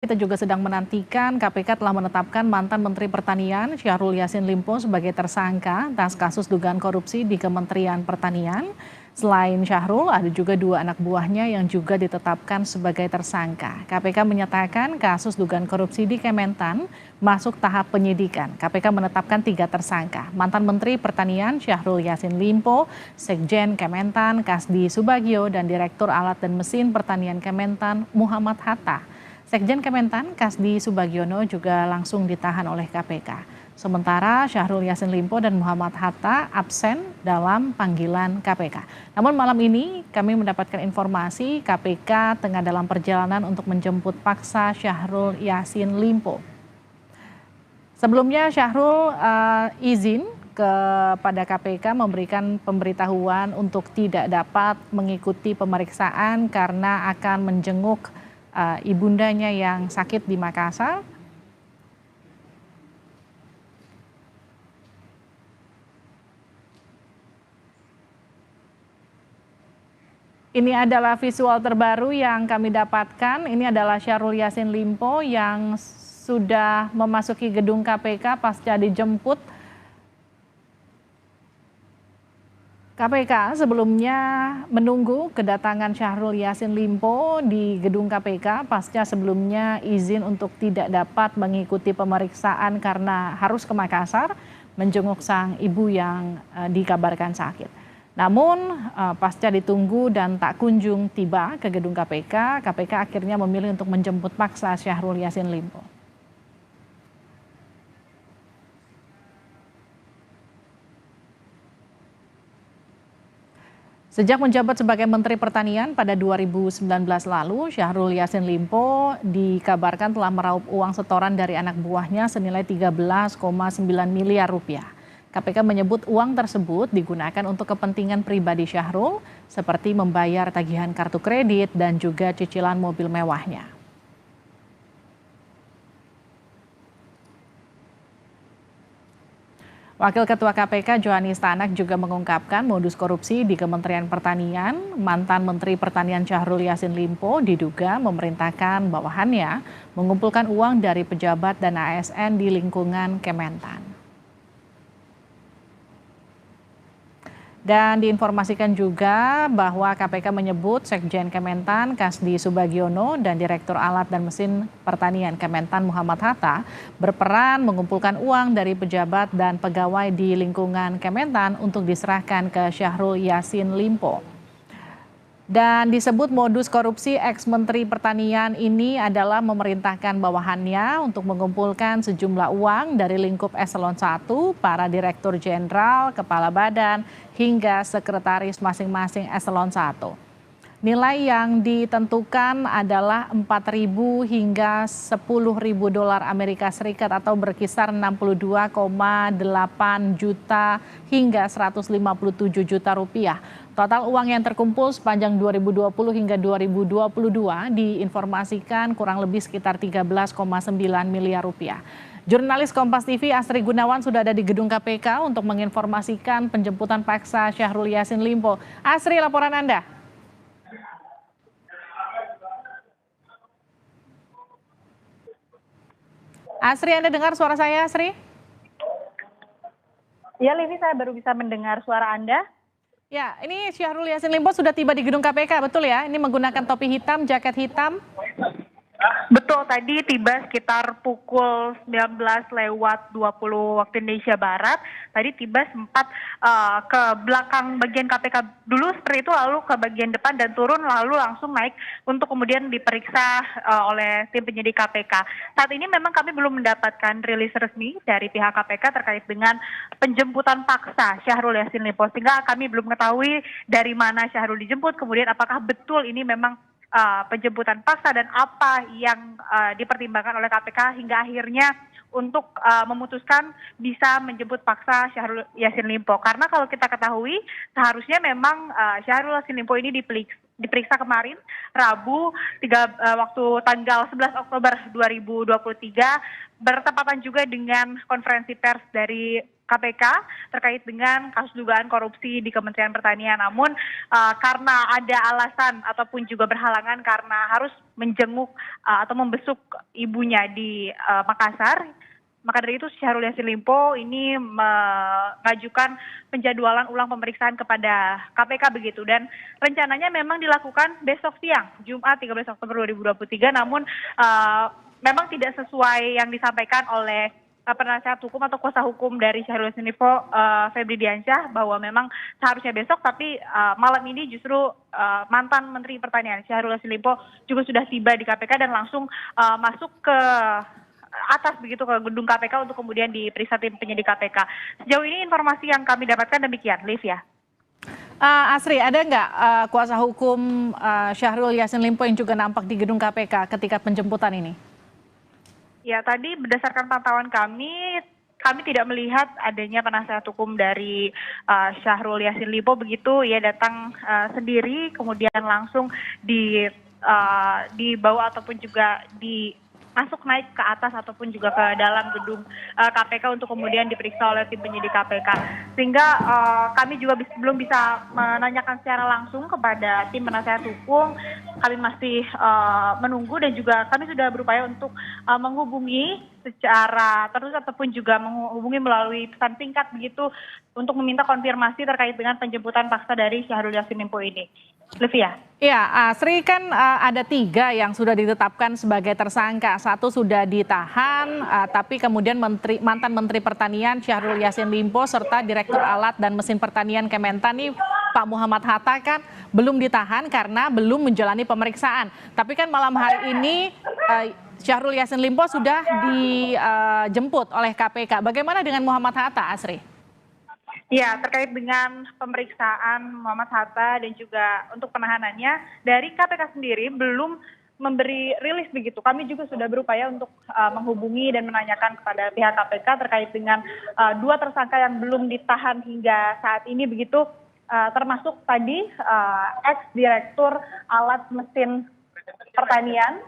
Kita juga sedang menantikan KPK telah menetapkan mantan Menteri Pertanian Syahrul Yassin Limpo sebagai tersangka atas kasus dugaan korupsi di Kementerian Pertanian. Selain Syahrul, ada juga 2 anak buahnya yang juga ditetapkan sebagai tersangka. KPK menyatakan kasus dugaan korupsi di Kementan masuk tahap penyidikan. KPK menetapkan 3 tersangka, mantan Menteri Pertanian Syahrul Yassin Limpo, Sekjen Kementan Kasdi Subagio, dan Direktur Alat dan Mesin Pertanian Kementan Muhammad Hatta. Sekjen Kementan Kasdi Subagiono juga langsung ditahan oleh KPK. Sementara Syahrul Yassin Limpo dan Muhammad Hatta absen dalam panggilan KPK. Namun malam ini kami mendapatkan informasi KPK tengah dalam perjalanan untuk menjemput paksa Syahrul Yassin Limpo. Sebelumnya Syahrul izin kepada KPK memberikan pemberitahuan untuk tidak dapat mengikuti pemeriksaan karena akan menjenguk ibundanya yang sakit di Makassar. Ini adalah visual terbaru yang kami dapatkan. Ini adalah Syahrul Yassin Limpo yang sudah memasuki gedung KPK pasca dijemput KPK. Sebelumnya menunggu kedatangan Syahrul Yassin Limpo di gedung KPK pasca sebelumnya izin untuk tidak dapat mengikuti pemeriksaan karena harus ke Makassar menjenguk sang ibu yang dikabarkan sakit. Namun pasca ditunggu dan tak kunjung tiba ke gedung KPK, KPK akhirnya memilih untuk menjemput paksa Syahrul Yassin Limpo. Sejak menjabat sebagai Menteri Pertanian pada 2019 lalu, Syahrul Yassin Limpo dikabarkan telah meraup uang setoran dari anak buahnya senilai 13,9 miliar rupiah. KPK menyebut uang tersebut digunakan untuk kepentingan pribadi Syahrul, seperti membayar tagihan kartu kredit dan juga cicilan mobil mewahnya. Wakil Ketua KPK Johanis Tanak juga mengungkapkan modus korupsi di Kementerian Pertanian. Mantan Menteri Pertanian Syahrul Yassin Limpo diduga memerintahkan bawahannya mengumpulkan uang dari pejabat dan ASN di lingkungan Kementan. Dan diinformasikan juga bahwa KPK menyebut Sekjen Kementan Kasdi Subagiono dan Direktur Alat dan Mesin Pertanian Kementan Muhammad Hatta berperan mengumpulkan uang dari pejabat dan pegawai di lingkungan Kementan untuk diserahkan ke Syahrul Yassin Limpo. Dan disebut modus korupsi ex-Menteri Pertanian ini adalah memerintahkan bawahannya untuk mengumpulkan sejumlah uang dari lingkup eselon 1, para direktur jenderal, kepala badan, hingga sekretaris masing-masing eselon 1. Nilai yang ditentukan adalah 4.000 hingga 10.000 dolar Amerika Serikat atau berkisar 62,8 juta hingga 157 juta rupiah. Total uang yang terkumpul sepanjang 2020 hingga 2022 diinformasikan kurang lebih sekitar 13,9 miliar rupiah. Jurnalis Kompas TV Astri Gunawan sudah ada di gedung KPK untuk menginformasikan penjemputan paksa Syahrul Yassin Limpo. Astri, laporan Anda. Astri, Anda dengar suara saya, Astri? Ya, Livi, saya baru bisa mendengar suara Anda. Ya, ini Syahrul Yassin Limpo sudah tiba di gedung KPK, betul ya? Ini menggunakan topi hitam, jaket hitam. Betul, tadi tiba sekitar pukul 19:20 waktu Indonesia Barat. Tadi tiba sempat ke belakang bagian KPK dulu seperti itu, lalu ke bagian depan dan turun, lalu langsung naik untuk kemudian diperiksa oleh tim penyidik KPK. Saat ini memang kami belum mendapatkan rilis resmi dari pihak KPK terkait dengan penjemputan paksa Syahrul Yassin Limpo, sehingga kami belum mengetahui dari mana Syahrul dijemput, kemudian apakah betul ini memang penjemputan paksa dan apa yang dipertimbangkan oleh KPK hingga akhirnya untuk memutuskan bisa menjemput paksa Syahrul Yassin Limpo. Karena kalau kita ketahui seharusnya memang Syahrul Yassin Limpo ini diperiksa kemarin Rabu waktu tanggal 11 Oktober 2023 bertepatan juga dengan konferensi pers dari KPK terkait dengan kasus dugaan korupsi di Kementerian Pertanian. Namun karena ada alasan ataupun juga berhalangan karena harus menjenguk atau membesuk ibunya di Makassar, maka dari itu Syahrul Yassin Limpo ini mengajukan penjadwalan ulang pemeriksaan kepada KPK begitu, dan rencananya memang dilakukan besok siang Jumat 13 Oktober 2023, namun memang tidak sesuai yang disampaikan oleh penasihat hukum atau kuasa hukum dari Syahrul Yassin Limpo, Febri Diansyah, bahwa memang seharusnya besok, tapi malam ini justru mantan Menteri Pertanian Syahrul Yassin Limpo juga sudah tiba di KPK dan langsung masuk ke atas begitu ke gedung KPK untuk kemudian diperiksa tim penyidik KPK. Sejauh ini informasi yang kami dapatkan demikian, Liv ya. Asri, ada nggak kuasa hukum Syahrul Yassin Limpo yang juga nampak di gedung KPK ketika penjemputan ini? Ya, tadi berdasarkan pantauan kami tidak melihat adanya penasihat hukum dari Syahrul Yassin Limpo begitu. Ia datang sendiri, kemudian langsung dibawa ataupun juga masuk naik ke atas ataupun juga ke dalam gedung KPK untuk kemudian diperiksa oleh tim penyidik KPK. Sehingga kami juga belum bisa menanyakan secara langsung kepada tim penasihat hukum. Kami masih menunggu dan juga kami sudah berupaya untuk menghubungi secara terus ataupun juga menghubungi melalui pesan singkat begitu untuk meminta konfirmasi terkait dengan penjemputan paksa dari Syahrul Yassin Limpo ini. Livia. Ya, Asri, kan ada 3 yang sudah ditetapkan sebagai tersangka. 1 sudah ditahan, tapi kemudian mantan Menteri Pertanian Syahrul Yassin Limpo serta Direktur Alat dan Mesin Pertanian Kementan nih, Pak Muhammad Hatta, kan belum ditahan karena belum menjalani pemeriksaan. Tapi kan malam hari ini Syahrul Yassin Limpo sudah dijemput oleh KPK. Bagaimana dengan Muhammad Hatta, Asri? Ya, terkait dengan pemeriksaan Muhammad Hatta dan juga untuk penahanannya, dari KPK sendiri belum memberi rilis begitu. Kami juga sudah berupaya untuk menghubungi dan menanyakan kepada pihak KPK terkait dengan 2 tersangka yang belum ditahan hingga saat ini begitu, termasuk tadi ex-direktur Alat Mesin Pertanian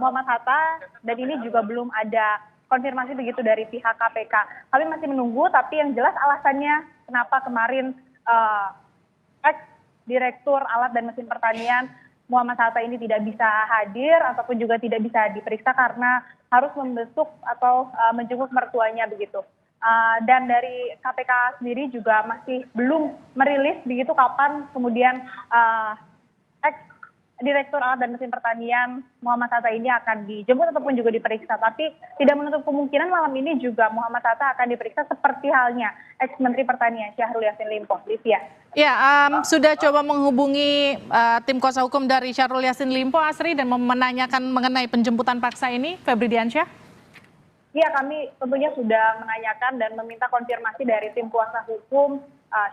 Muhammad Hatta, dan ini juga belum ada konfirmasi begitu dari pihak KPK. Kami masih menunggu, tapi yang jelas alasannya kenapa kemarin ex-direktur Alat dan Mesin Pertanian Muhammad Hatta ini tidak bisa hadir ataupun juga tidak bisa diperiksa karena harus membesuk atau menjenguk mertuanya begitu. Dan dari KPK sendiri juga masih belum merilis begitu kapan kemudian Direktur Alat dan Mesin Pertanian Muhammad Hatta ini akan dijemput ataupun juga diperiksa. Tapi tidak menutup kemungkinan malam ini juga Muhammad Hatta akan diperiksa seperti halnya ex-Menteri Pertanian Syahrul Yassin Limpo. Livia. Ya, sudah coba menghubungi tim kuasa hukum dari Syahrul Yassin Limpo, Asri, dan menanyakan mengenai penjemputan paksa ini, Febri Diansyah? Ya, kami tentunya sudah menanyakan dan meminta konfirmasi dari tim kuasa hukum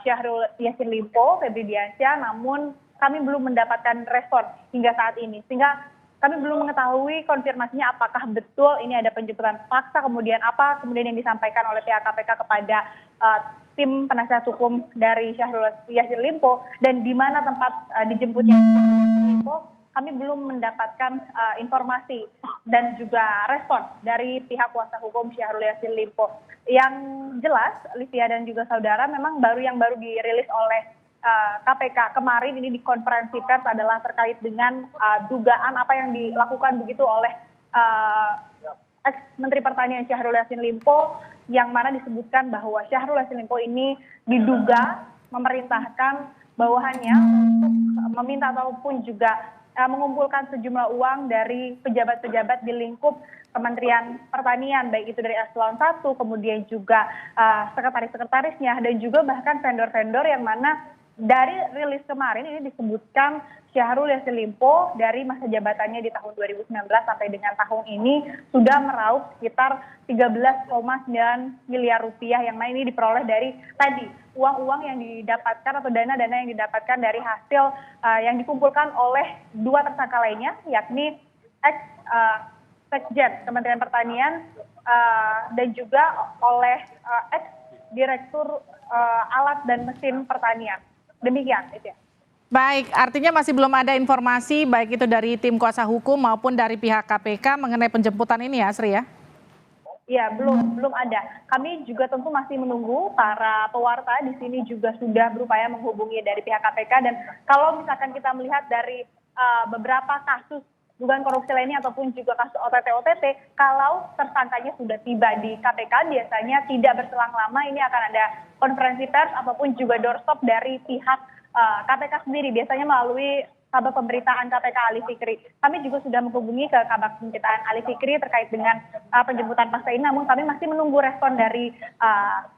Syahrul Yassin Limpo, Febri Diansyah, namun kami belum mendapatkan respon hingga saat ini. Sehingga kami belum mengetahui konfirmasinya apakah betul ini ada penjemputan paksa, kemudian apa kemudian yang disampaikan oleh pihak KPK kepada tim penasihat hukum dari Syahrul Yassin Limpo, dan di mana tempat dijemputnya Limpo. Kami belum mendapatkan informasi dan juga respon dari pihak kuasa hukum Syahrul Yassin Limpo. Yang jelas, Livia dan juga saudara, memang yang baru dirilis oleh KPK kemarin ini di konferensi pers adalah terkait dengan dugaan apa yang dilakukan begitu oleh ex-Menteri Pertanian Syahrul Yassin Limpo, yang mana disebutkan bahwa Syahrul Yassin Limpo ini diduga memerintahkan bawahannya untuk meminta ataupun juga mengumpulkan sejumlah uang dari pejabat-pejabat di lingkup Kementerian Pertanian, baik itu dari eselon 1, kemudian juga sekretaris-sekretarisnya, dan juga bahkan vendor-vendor, yang mana dari rilis kemarin ini disebutkan Syahrul Yassin Limpo dari masa jabatannya di tahun 2019 sampai dengan tahun ini sudah meraup sekitar 13,9 miliar rupiah, yang mana ini diperoleh dari tadi uang-uang yang didapatkan atau dana-dana yang didapatkan dari hasil yang dikumpulkan oleh 2 tersangka lainnya, yakni ex-sekjen Kementerian Pertanian dan juga oleh ex-direktur Alat dan Mesin Pertanian. Demikian, itu ya. Baik, artinya masih belum ada informasi baik itu dari tim kuasa hukum maupun dari pihak KPK mengenai penjemputan ini ya, Sri ya? Ya, belum ada. Kami juga tentu masih menunggu para pewarta di sini juga sudah berupaya menghubungi dari pihak KPK dan kalau misalkan kita melihat dari beberapa kasus dugaan korupsi lainnya ataupun juga kasus OTT, kalau tersangkanya sudah tiba di KPK biasanya tidak berselang lama ini akan ada konferensi pers ataupun juga doorstop dari pihak KPK sendiri biasanya melalui Kabar Pemberitaan KPK Ali Fikri. Kami juga sudah menghubungi ke Kabar Pemberitaan Ali Fikri terkait dengan penjemputan paksa ini, namun kami masih menunggu respon dari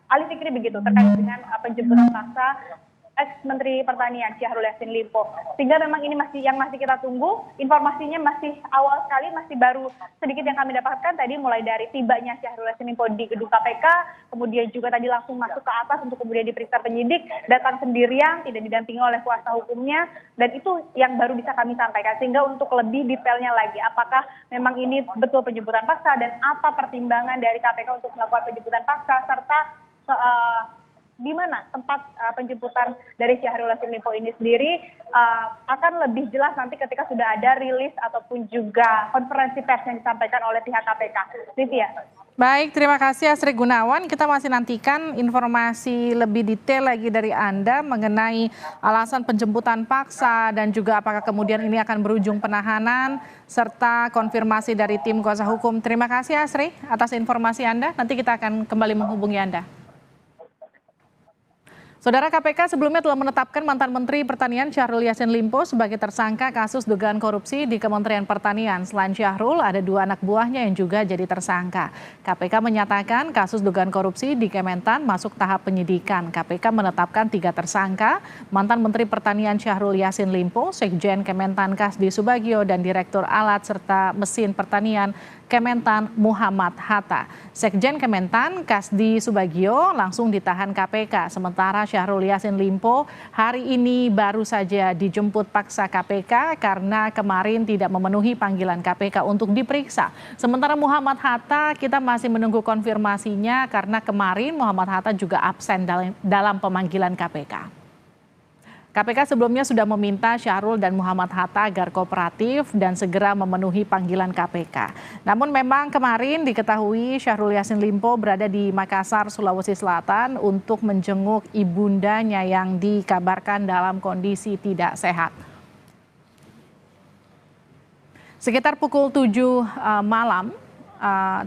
Ali Fikri begitu terkait dengan penjemputan paksa ex-Menteri Pertanian Syahrul Yassin Limpo. Sehingga memang ini masih kita tunggu, informasinya masih awal sekali, masih baru sedikit yang kami dapatkan tadi mulai dari tibanya Syahrul Yassin Limpo di gedung KPK, kemudian juga tadi langsung masuk ke atas untuk kemudian diperiksa penyidik, datang sendirian, tidak didampingi oleh kuasa hukumnya, dan itu yang baru bisa kami sampaikan. Sehingga untuk lebih detailnya lagi, apakah memang ini betul penjemputan paksa dan apa pertimbangan dari KPK untuk melakukan penjemputan paksa, serta di mana tempat penjemputan dari Syahrul Yassin Limpo ini sendiri akan lebih jelas nanti ketika sudah ada rilis ataupun juga konferensi pers yang disampaikan oleh pihak KPK. Livia. Baik, terima kasih Asri Gunawan. Kita masih nantikan informasi lebih detail lagi dari Anda mengenai alasan penjemputan paksa dan juga apakah kemudian ini akan berujung penahanan serta konfirmasi dari tim kuasa hukum. Terima kasih Asri atas informasi Anda. Nanti kita akan kembali menghubungi Anda. Saudara, KPK sebelumnya telah menetapkan mantan Menteri Pertanian Syahrul Yassin Limpo sebagai tersangka kasus dugaan korupsi di Kementerian Pertanian. Selain Syahrul, ada 2 anak buahnya yang juga jadi tersangka. KPK menyatakan kasus dugaan korupsi di Kementan masuk tahap penyidikan. KPK menetapkan 3 tersangka, mantan Menteri Pertanian Syahrul Yassin Limpo, Sekjen Kementan Kasdi Subagio, dan Direktur Alat serta Mesin Pertanian Kementan Muhammad Hatta. Sekjen Kementan Kasdi Subagio langsung ditahan KPK, sementara Syahrul Yassin Limpo hari ini baru saja dijemput paksa KPK karena kemarin tidak memenuhi panggilan KPK untuk diperiksa. Sementara Muhammad Hatta kita masih menunggu konfirmasinya karena kemarin Muhammad Hatta juga absen dalam pemanggilan KPK. KPK sebelumnya sudah meminta Syahrul dan Muhammad Hatta agar kooperatif dan segera memenuhi panggilan KPK. Namun memang kemarin diketahui Syahrul Yassin Limpo berada di Makassar, Sulawesi Selatan untuk menjenguk ibundanya yang dikabarkan dalam kondisi tidak sehat. Sekitar pukul 7 malam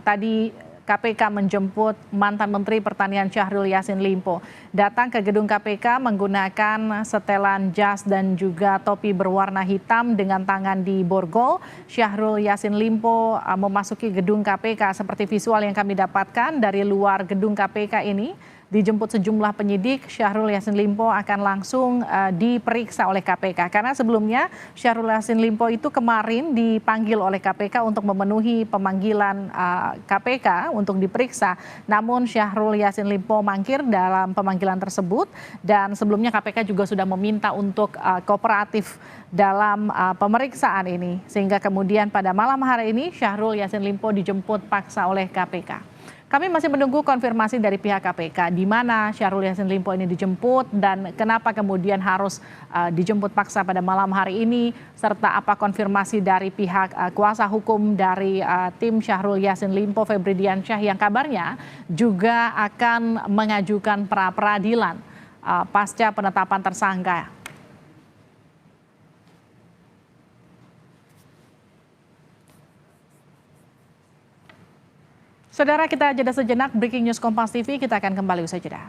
tadi KPK menjemput mantan Menteri Pertanian Syahrul Yassin Limpo datang ke gedung KPK menggunakan setelan jas dan juga topi berwarna hitam dengan tangan di borgol. Syahrul Yassin Limpo memasuki gedung KPK seperti visual yang kami dapatkan dari luar gedung KPK ini. Dijemput sejumlah penyidik, Syahrul Yassin Limpo akan langsung diperiksa oleh KPK. Karena sebelumnya Syahrul Yassin Limpo itu kemarin dipanggil oleh KPK untuk memenuhi pemanggilan KPK untuk diperiksa. Namun Syahrul Yassin Limpo mangkir dalam pemanggilan tersebut dan sebelumnya KPK juga sudah meminta untuk kooperatif dalam pemeriksaan ini. Sehingga kemudian pada malam hari ini Syahrul Yassin Limpo dijemput paksa oleh KPK. Kami masih menunggu konfirmasi dari pihak KPK di mana Syahrul Yassin Limpo ini dijemput dan kenapa kemudian harus dijemput paksa pada malam hari ini serta apa konfirmasi dari pihak kuasa hukum dari tim Syahrul Yassin Limpo Febri Diansyah yang kabarnya juga akan mengajukan pra peradilan pasca penetapan tersangka. Saudara, kita jeda sejenak, breaking news Kompas TV, kita akan kembali usai jeda.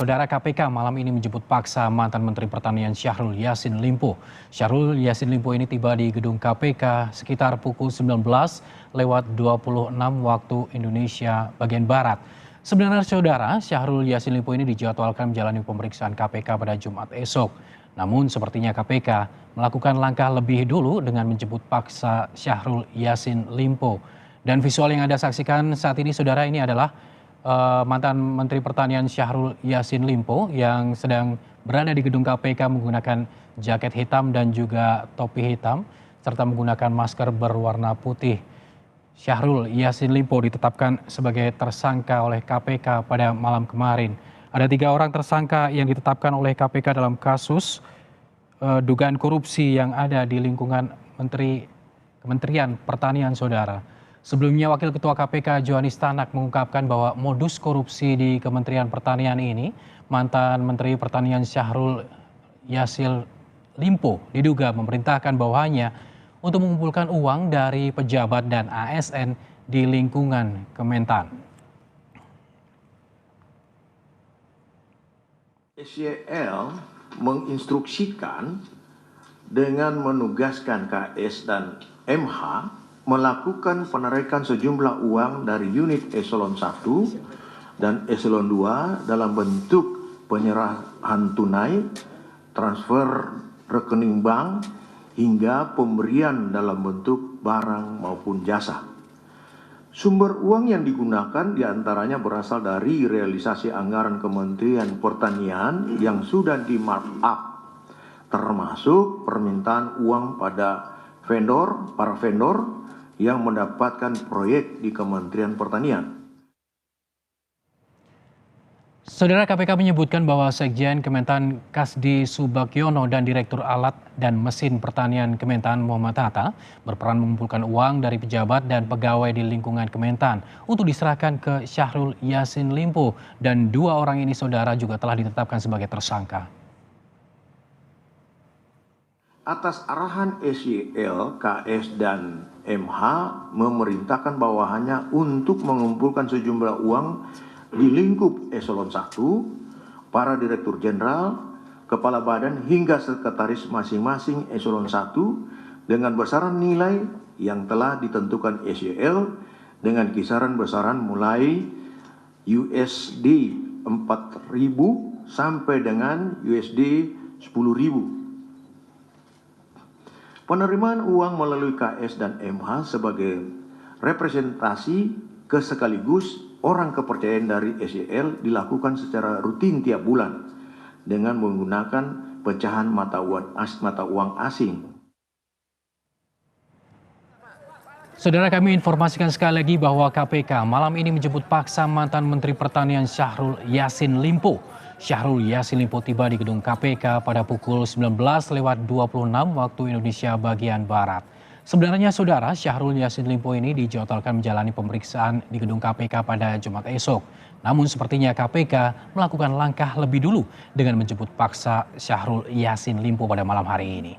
Saudara KPK malam ini menjemput paksa mantan Menteri Pertanian Syahrul Yassin Limpo. Syahrul Yassin Limpo ini tiba di gedung KPK sekitar pukul 19:26 waktu Indonesia bagian Barat. Sebenarnya saudara, Syahrul Yassin Limpo ini dijadwalkan menjalani pemeriksaan KPK pada Jumat esok. Namun sepertinya KPK melakukan langkah lebih dulu dengan menjemput paksa Syahrul Yassin Limpo. Dan visual yang Anda saksikan saat ini saudara, ini adalah mantan Menteri Pertanian Syahrul Yassin Limpo yang sedang berada di gedung KPK menggunakan jaket hitam dan juga topi hitam serta menggunakan masker berwarna putih. Syahrul Yassin Limpo ditetapkan sebagai tersangka oleh KPK pada malam kemarin. Ada 3 orang tersangka yang ditetapkan oleh KPK dalam kasus dugaan korupsi yang ada di lingkungan Kementerian Pertanian, saudara. Sebelumnya Wakil Ketua KPK Johanis Tanak mengungkapkan bahwa modus korupsi di Kementerian Pertanian ini, mantan Menteri Pertanian Syahrul Yassin Limpo diduga memerintahkan bawahannya untuk mengumpulkan uang dari pejabat dan ASN di lingkungan Kementan. SYL menginstruksikan dengan menugaskan KS dan MH melakukan penarikan sejumlah uang dari unit eselon 1 dan eselon 2 dalam bentuk penyerahan tunai, transfer rekening bank, hingga pemberian dalam bentuk barang maupun jasa. Sumber uang yang digunakan diantaranya berasal dari realisasi anggaran Kementerian Pertanian yang sudah di markup, termasuk permintaan uang pada para vendor yang mendapatkan proyek di Kementerian Pertanian. Saudara, KPK menyebutkan bahwa Sekjen Kementan Kasdi Subagiono dan Direktur Alat dan Mesin Pertanian Kementan Muhammad Hatta berperan mengumpulkan uang dari pejabat dan pegawai di lingkungan Kementan untuk diserahkan ke Syahrul Yassin Limpo, dan 2 orang ini saudara juga telah ditetapkan sebagai tersangka. Atas arahan SYL, KS dan MH memerintahkan bawahannya untuk mengumpulkan sejumlah uang di lingkup eselon 1, para direktur jenderal, kepala badan hingga sekretaris masing-masing eselon 1 dengan besaran nilai yang telah ditentukan SYL dengan kisaran besaran mulai USD 4.000 sampai dengan USD 10.000. Penerimaan uang melalui KS dan MH sebagai representasi sekaligus orang kepercayaan dari SYL dilakukan secara rutin tiap bulan dengan menggunakan pecahan mata uang asing. Saudara, kami informasikan sekali lagi bahwa KPK malam ini menjemput paksa mantan Menteri Pertanian Syahrul Yassin Limpo. Syahrul Yassin Limpo tiba di gedung KPK pada pukul 19:26 waktu Indonesia bagian Barat. Sebenarnya saudara, Syahrul Yassin Limpo ini dijadwalkan menjalani pemeriksaan di gedung KPK pada Jumat esok. Namun sepertinya KPK melakukan langkah lebih dulu dengan menjemput paksa Syahrul Yassin Limpo pada malam hari ini.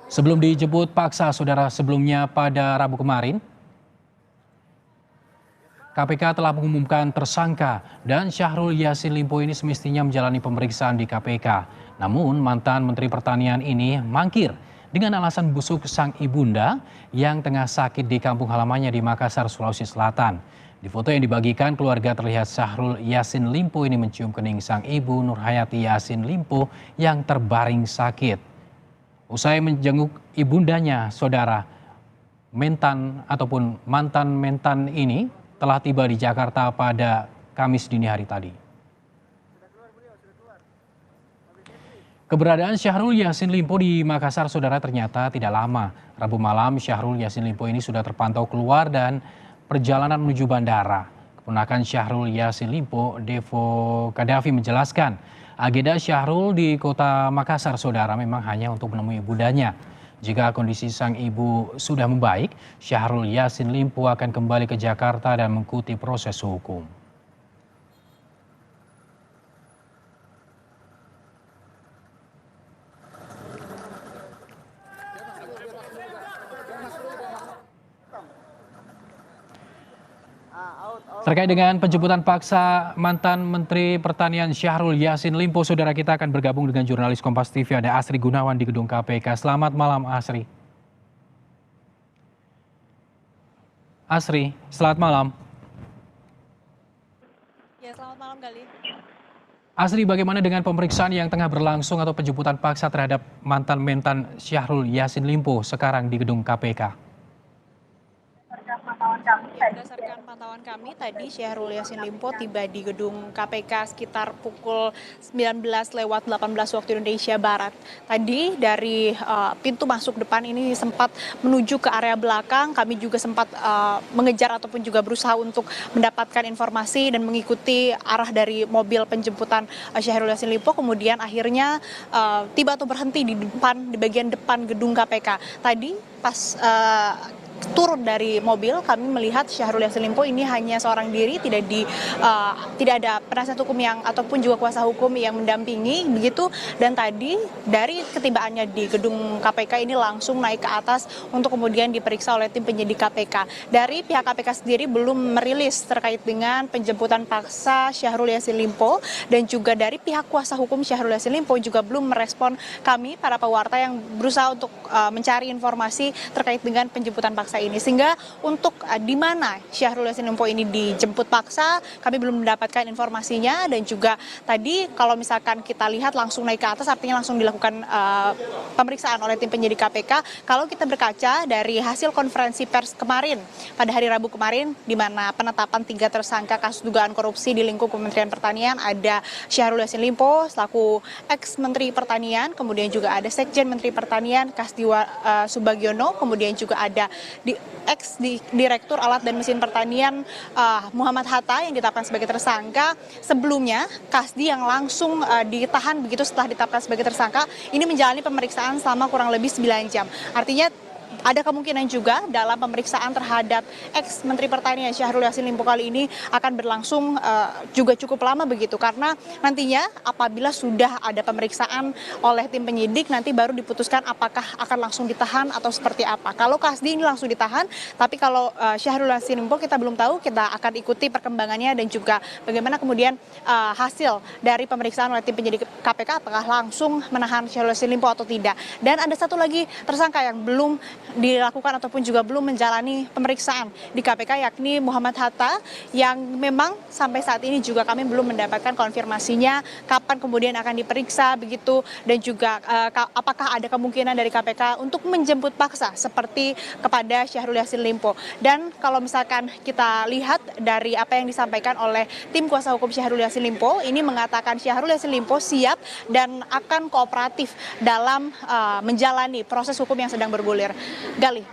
Sebelum dijemput paksa, saudara, sebelumnya pada Rabu kemarin, KPK telah mengumumkan tersangka dan Syahrul Yassin Limpo ini semestinya menjalani pemeriksaan di KPK. Namun mantan Menteri Pertanian ini mangkir dengan alasan busuk sang ibunda yang tengah sakit di kampung halamannya di Makassar, Sulawesi Selatan. Di foto yang dibagikan keluarga terlihat Syahrul Yassin Limpo ini mencium kening sang ibu Nurhayati Yassin Limpo yang terbaring sakit. Usai menjenguk ibundanya, saudara, mantan mentan ini telah tiba di Jakarta pada Kamis dini hari tadi. Keberadaan Syahrul Yassin Limpo di Makassar, saudara, ternyata tidak lama. Rabu malam Syahrul Yassin Limpo ini sudah terpantau keluar dan perjalanan menuju bandara. Keponakan Syahrul Yassin Limpo, Devo Kadafi, menjelaskan agenda Syahrul di kota Makassar, saudara, memang hanya untuk menemui ibundanya. Jika kondisi sang ibu sudah membaik, Syahrul Yassin Limpo akan kembali ke Jakarta dan mengikuti proses hukum. Terkait dengan penjemputan paksa mantan Menteri Pertanian Syahrul Yassin Limpo, saudara kita akan bergabung dengan jurnalis Kompas TV ada Asri Gunawan di gedung KPK. Selamat malam Asri. Asri, selamat malam. Ya, selamat malam Gali. Asri, bagaimana dengan pemeriksaan yang tengah berlangsung atau penjemputan paksa terhadap mantan mentan Syahrul Yassin Limpo sekarang di gedung KPK? Ya, berdasarkan pantauan kami tadi Syahrul Yassin Limpo tiba di gedung KPK sekitar pukul 19 lewat 18 waktu Indonesia Barat. Tadi dari pintu masuk depan ini sempat menuju ke area belakang, kami juga sempat mengejar ataupun juga berusaha untuk mendapatkan informasi dan mengikuti arah dari mobil penjemputan Syahrul Yassin Limpo, kemudian akhirnya tiba atau berhenti di bagian depan gedung KPK. Tadi pas turun dari mobil, kami melihat Syahrul Yassin Limpo ini hanya seorang diri, tidak ada penasihat hukum yang ataupun juga kuasa hukum yang mendampingi begitu. Dan tadi dari ketibaannya di gedung KPK ini langsung naik ke atas untuk kemudian diperiksa oleh tim penyidik KPK. Dari pihak KPK sendiri belum merilis terkait dengan penjemputan paksa Syahrul Yassin Limpo, dan juga dari pihak kuasa hukum Syahrul Yassin Limpo juga belum merespon kami para pewarta yang berusaha untuk mencari informasi terkait dengan penjemputan paksa ini. Sehingga untuk di mana Syahrul Yassin Limpo ini dijemput paksa, kami belum mendapatkan informasinya. Dan juga tadi kalau misalkan kita lihat langsung naik ke atas, artinya langsung dilakukan pemeriksaan oleh tim penyidik KPK. Kalau kita berkaca dari hasil konferensi pers kemarin, pada hari Rabu kemarin, di mana penetapan 3 tersangka kasus dugaan korupsi di lingkup Kementerian Pertanian, ada Syahrul Yassin Limpo selaku ex-Menteri Pertanian, kemudian juga ada Sekjen Menteri Pertanian Kasdiwa Subagiono, kemudian juga ada ex-direktur alat dan mesin pertanian Muhammad Hatta yang ditetapkan sebagai tersangka. Sebelumnya Kasdi yang langsung ditahan begitu setelah ditetapkan sebagai tersangka ini menjalani pemeriksaan selama kurang lebih 9 jam. Artinya ada kemungkinan juga dalam pemeriksaan terhadap ex-Menteri Pertanian Syahrul Yassin Limpo kali ini akan berlangsung juga cukup lama begitu, karena nantinya apabila sudah ada pemeriksaan oleh tim penyidik nanti baru diputuskan apakah akan langsung ditahan atau seperti apa. Kalau Kasdi ini langsung ditahan, tapi kalau Syahrul Yassin Limpo kita belum tahu, kita akan ikuti perkembangannya dan juga bagaimana kemudian hasil dari pemeriksaan oleh tim penyidik KPK, apakah langsung menahan Syahrul Yassin Limpo atau tidak. Dan ada satu lagi tersangka yang belum dilakukan ataupun juga belum menjalani pemeriksaan di KPK, yakni Muhammad Hatta, yang memang sampai saat ini juga kami belum mendapatkan konfirmasinya kapan kemudian akan diperiksa begitu, dan juga apakah ada kemungkinan dari KPK untuk menjemput paksa seperti kepada Syahrul Yassin Limpo. Dan kalau misalkan kita lihat dari apa yang disampaikan oleh tim kuasa hukum Syahrul Yassin Limpo, ini mengatakan Syahrul Yassin Limpo siap dan akan kooperatif dalam menjalani proses hukum yang sedang bergulir. Gali.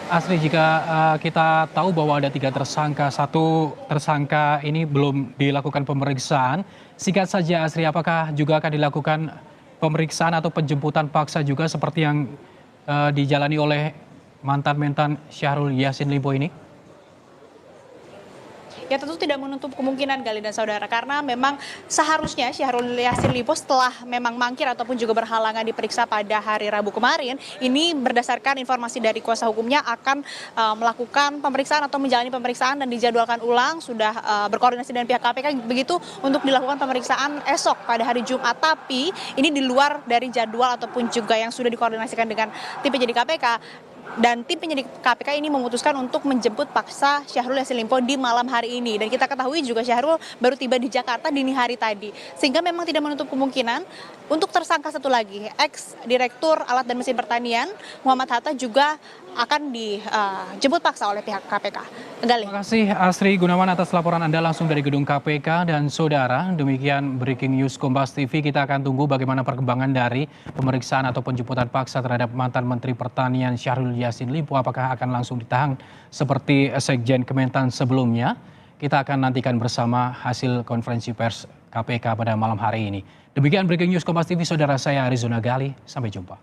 Asri, jika kita tahu bahwa ada 3 tersangka, satu tersangka ini belum dilakukan pemeriksaan, singkat saja Asri, apakah juga akan dilakukan pemeriksaan atau penjemputan paksa juga seperti yang dijalani oleh mantan-mantan Syahrul Yassin Limpo ini? Ya, tentu tidak menutup kemungkinan Gali dan saudara, karena memang seharusnya Syahrul Yassin Limpo setelah memang mangkir ataupun juga berhalangan diperiksa pada hari Rabu kemarin, ini berdasarkan informasi dari kuasa hukumnya akan melakukan pemeriksaan atau menjalani pemeriksaan dan dijadwalkan ulang, sudah berkoordinasi dengan pihak KPK begitu untuk dilakukan pemeriksaan esok pada hari Jumat. Tapi ini di luar dari jadwal ataupun juga yang sudah dikoordinasikan dengan tim penyidik KPK. Dan tim penyidik KPK ini memutuskan untuk menjemput paksa Syahrul Yassin Limpo di malam hari ini. Dan kita ketahui juga Syahrul baru tiba di Jakarta dini hari tadi. Sehingga memang tidak menutup kemungkinan untuk tersangka satu lagi, ex-direktur alat dan mesin pertanian Muhammad Hatta juga akan dijemput paksa oleh pihak KPK. Gali. Terima kasih Asri Gunawan atas laporan Anda langsung dari gedung KPK. Dan saudara, demikian breaking news Kompas TV. Kita akan tunggu bagaimana perkembangan dari pemeriksaan atau penjemputan paksa terhadap mantan Menteri Pertanian Syahrul Yassin Limpo. Apakah akan langsung ditahan seperti Sekjen Kementan sebelumnya? Kita akan nantikan bersama hasil konferensi pers KPK pada malam hari ini. Demikian breaking news Kompas TV, saudara saya Arizona Gali. Sampai jumpa.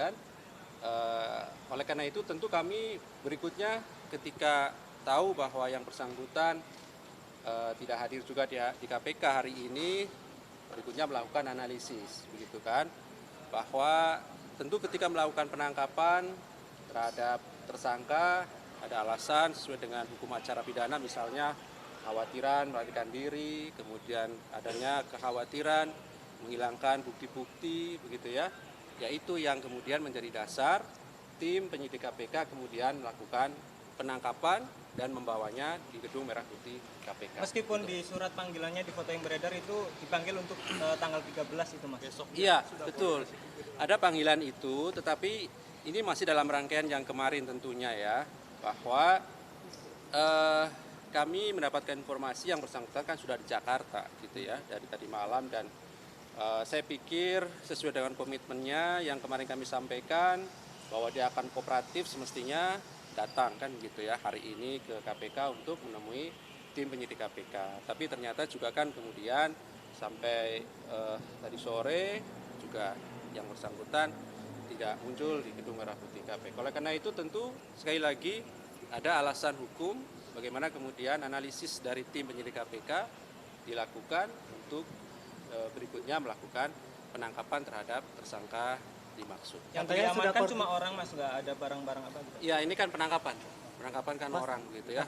kan. Oleh karena itu tentu kami berikutnya ketika tahu bahwa yang bersangkutan tidak hadir juga di KPK hari ini, berikutnya melakukan analisis, begitu kan, bahwa tentu ketika melakukan penangkapan terhadap tersangka ada alasan sesuai dengan hukum acara pidana, misalnya kekhawatiran melarikan diri, kemudian adanya kekhawatiran menghilangkan bukti-bukti, begitu ya. Yaitu yang kemudian menjadi dasar tim penyidik KPK kemudian melakukan penangkapan dan membawanya di Gedung Merah Putih KPK. Meskipun di surat panggilannya di foto yang beredar itu dipanggil untuk tanggal 13 itu Mas. Besok. Iya, betul. Ada panggilan itu, tetapi ini masih dalam rangkaian yang kemarin tentunya ya, bahwa kami mendapatkan informasi yang bersangkutan kan sudah di Jakarta gitu ya, dari tadi malam, dan saya pikir sesuai dengan komitmennya yang kemarin kami sampaikan bahwa dia akan kooperatif, semestinya datang kan gitu ya hari ini ke KPK untuk menemui tim penyidik KPK. Tapi ternyata juga kan kemudian sampai tadi sore juga yang bersangkutan tidak muncul di Gedung Merah Putih KPK. Oleh karena itu tentu sekali lagi ada alasan hukum bagaimana kemudian analisis dari tim penyidik KPK dilakukan untuk berikutnya melakukan penangkapan terhadap tersangka dimaksud. Yang diamankan cuma orang Mas, nggak ada barang-barang apa gitu? Ya ini kan penangkapan kan Mas, orang gitu ya,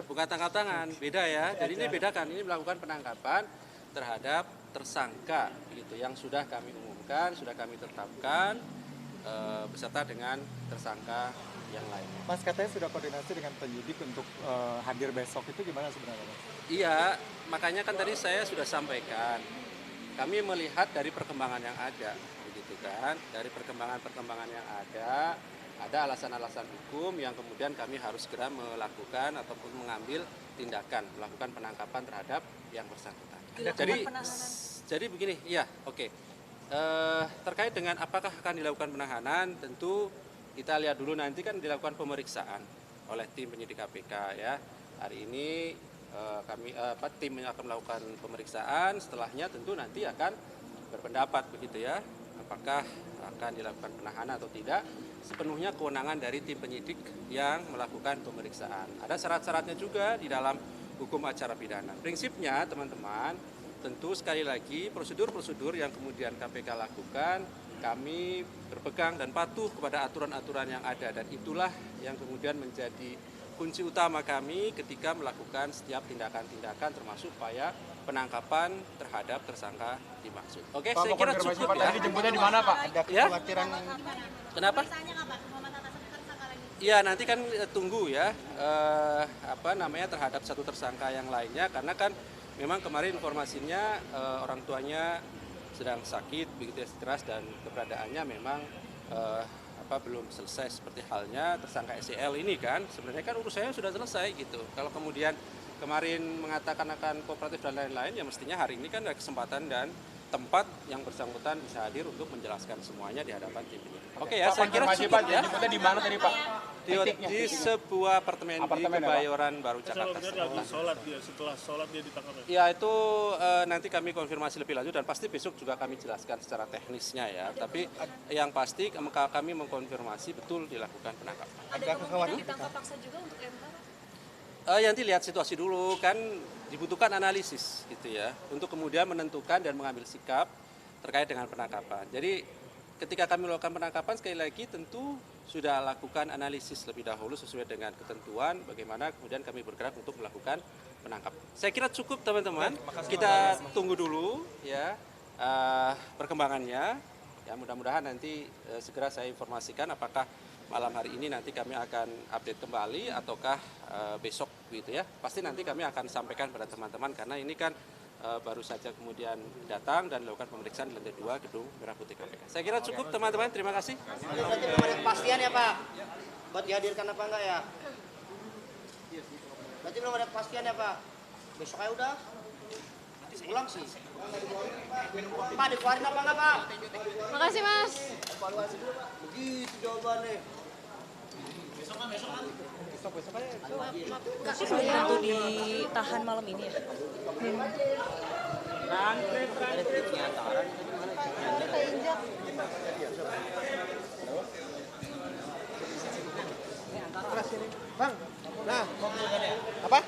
bukan tangkap tangan, beda ya. Jadi ini bedakan, ini melakukan penangkapan terhadap tersangka gitu yang sudah kami umumkan, sudah kami tetapkan beserta dengan tersangka yang lain. Mas katanya sudah koordinasi dengan penyidik untuk hadir besok, itu gimana sebenarnya Mas? Iya, makanya kan tadi saya sudah sampaikan, kami melihat dari perkembangan yang ada, begitu kan, dari perkembangan yang ada alasan-alasan hukum yang kemudian kami harus segera melakukan ataupun mengambil tindakan, melakukan penangkapan terhadap yang bersangkutan. Jadi begini, ya, oke. Terkait dengan apakah akan dilakukan penahanan, tentu kita lihat dulu nanti kan dilakukan pemeriksaan oleh tim penyidik KPK ya. Hari ini tim yang akan melakukan pemeriksaan, setelahnya tentu nanti akan berpendapat begitu ya, apakah akan dilakukan penahanan atau tidak. Sepenuhnya kewenangan dari tim penyidik yang melakukan pemeriksaan. Ada syarat-syaratnya juga di dalam hukum acara pidana. Prinsipnya teman-teman, tentu sekali lagi prosedur-prosedur yang kemudian KPK lakukan, kami berpegang dan patuh kepada aturan-aturan yang ada, dan itulah yang kemudian menjadi kunci utama kami ketika melakukan setiap tindakan-tindakan termasuk upaya penangkapan terhadap tersangka dimaksud. Oke, Pak, saya kira cukup ya. Tadi dijemputnya di mana Pak? Ada kekhawatiran. Kenapa? Iya, nanti kan tunggu ya terhadap satu tersangka yang lainnya, karena kan memang kemarin informasinya orang tuanya sedang sakit begitu ya, stres, dan keberadaannya memang belum selesai, seperti halnya tersangka SEL ini kan sebenarnya kan urusannya sudah selesai gitu. Kalau kemudian kemarin mengatakan akan kooperatif dan lain-lain, ya mestinya hari ini kan ada kesempatan dan tempat yang bersangkutan bisa hadir untuk menjelaskan semuanya di hadapan tim ini. Oke ya, saya kira cukup ya. Dijemputnya di mana tadi Pak? Di sebuah apartemen di Kebayoran Baru, Jakarta. Setelah sholat dia ditangkap. Ya itu nanti kami konfirmasi lebih lanjut, dan pasti besok juga kami jelaskan secara teknisnya ya. Tapi yang pasti kami mengkonfirmasi betul dilakukan penangkapan. Ada kemungkinan ditangkap paksa juga untuk MK? Nanti lihat situasi dulu, kan dibutuhkan analisis gitu ya, untuk kemudian menentukan dan mengambil sikap terkait dengan penangkapan. Jadi ketika kami melakukan penangkapan, sekali lagi tentu sudah lakukan analisis lebih dahulu sesuai dengan ketentuan bagaimana kemudian kami bergerak untuk melakukan penangkapan. Saya kira cukup teman-teman, kita tunggu dulu ya perkembangannya. Ya mudah-mudahan nanti segera saya informasikan apakah malam hari ini nanti kami akan update kembali ataukah besok gitu ya. Pasti nanti kami akan sampaikan pada teman-teman, karena ini kan baru saja kemudian datang dan melakukan pemeriksaan di lantai 2 Gedung Merah Putih KPK. Saya kira cukup teman-teman, terima kasih. Berarti belum ada kepastian ya Pak, buat dihadirkan apa enggak ya? Berarti belum ada kepastian ya Pak, besok aja udah pulang sih. Pak, dikeluarin apa enggak Pak? Makasih Mas. Evaluasi dulu Pak. Begitu jawabannya. Besok aja. Kasus itu ditahan malam ini ya? Ada penyantaran itu gimana? Bang. Nah, apa?